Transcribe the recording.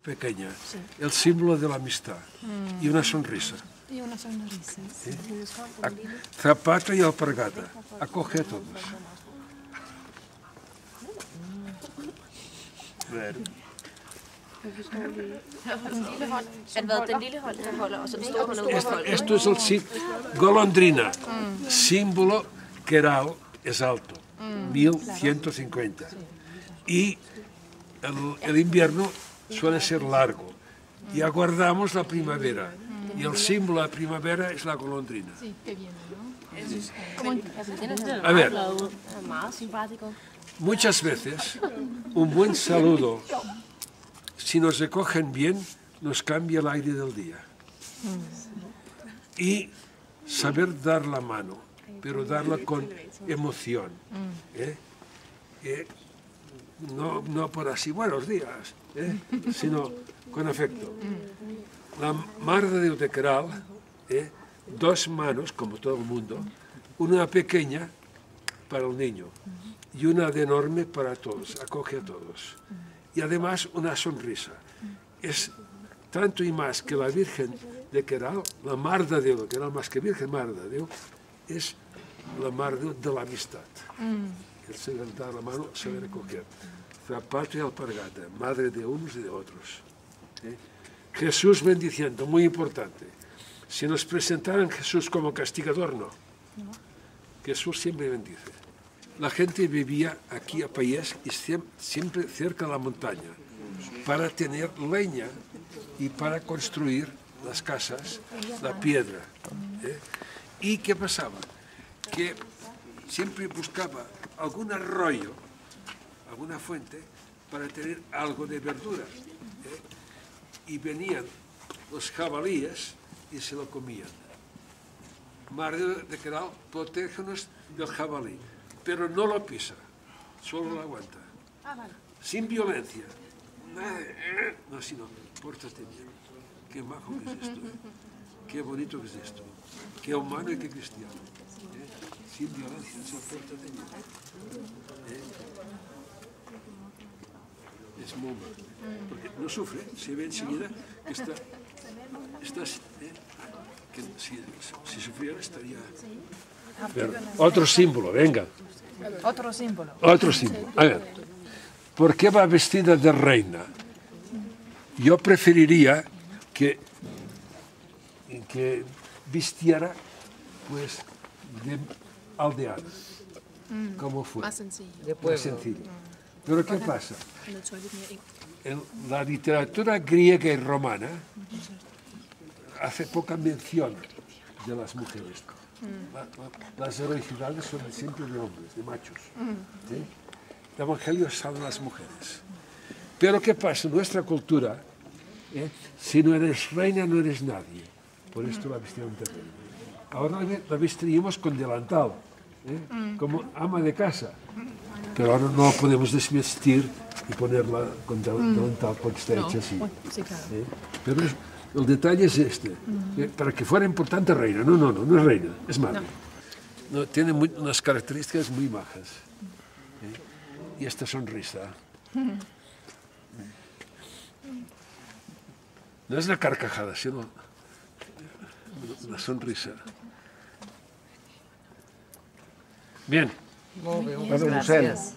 pequeña, el símbolo de la amistad y una sonrisa. Y una sonrisa. Zapata y alpargata, acoge a todos. Esto es el golondrina, símbolo queral es alto, 1150. Y el invierno suele ser largo. Y aguardamos la primavera. Y el símbolo de la primavera es la golondrina. Sí, qué bien, ¿no? A ver, muchas veces un buen saludo, si nos recogen bien, nos cambia el aire del día. Y saber dar la mano, pero darla con emoción. No por así, buenos días, sino con afecto. La Mare de Déu de Queralt, dos manos, como todo el mundo, una pequeña para el niño y una de enorme para todos, acoge a todos. Y además una sonrisa. Es tanto y más que la Virgen de Queralt, la Mare de Déu de Queralt, más que Virgen Mare de Déu, es la Mare de la amistad. El saber dar la mano, saber recoger. Zapato y alpargata, madre de unos y de otros. Jesús bendiciendo, muy importante. Si nos presentaran Jesús como castigador, no. Jesús siempre bendice. La gente vivía aquí a Payés y siempre cerca de la montaña para tener leña y para construir las casas, la piedra. ¿Y qué pasaba? Que siempre buscaba algún arroyo, alguna fuente, para tener algo de verdura. Y venían los jabalíes y se lo comían. Mare de Queralt, protégenos del jabalí, pero no lo pisa, solo lo aguanta. Sin violencia. No, sino, pórtate bien. Qué majo que es esto. Qué bonito que es esto. Qué humano y qué cristiano. Sin violencia, solo pórtate bien. Es muy malo, porque no sufre, se ve enseguida que está que si sufriera estaría... Pero, otro símbolo, venga. Otro símbolo. Otro símbolo. A ver, ¿por qué va vestida de reina? Yo preferiría que vistiera, pues, de aldeana, como fue. Más sencillo. Más sencillo. Pero ¿qué pasa? En la literatura griega y romana hace poca mención de las mujeres. Las heroicidades son siempre de hombres, de machos. ¿Sí? El Evangelio sale de las mujeres. Pero ¿qué pasa? En nuestra cultura, si no eres reina, no eres nadie. Por esto la vestimos de reina. Ahora la vestiríamos con delantal, como ama de casa. Pero ahora no podemos desvestir y ponerla con delantal porque está hecha así. Sí, claro. Pero el detalle es este, para que fuera importante reina. No es reina, es madre. No, tiene unas características muy majas. Y esta sonrisa. No es la carcajada, sino la sonrisa. Bien. Molt bé, Gràcies.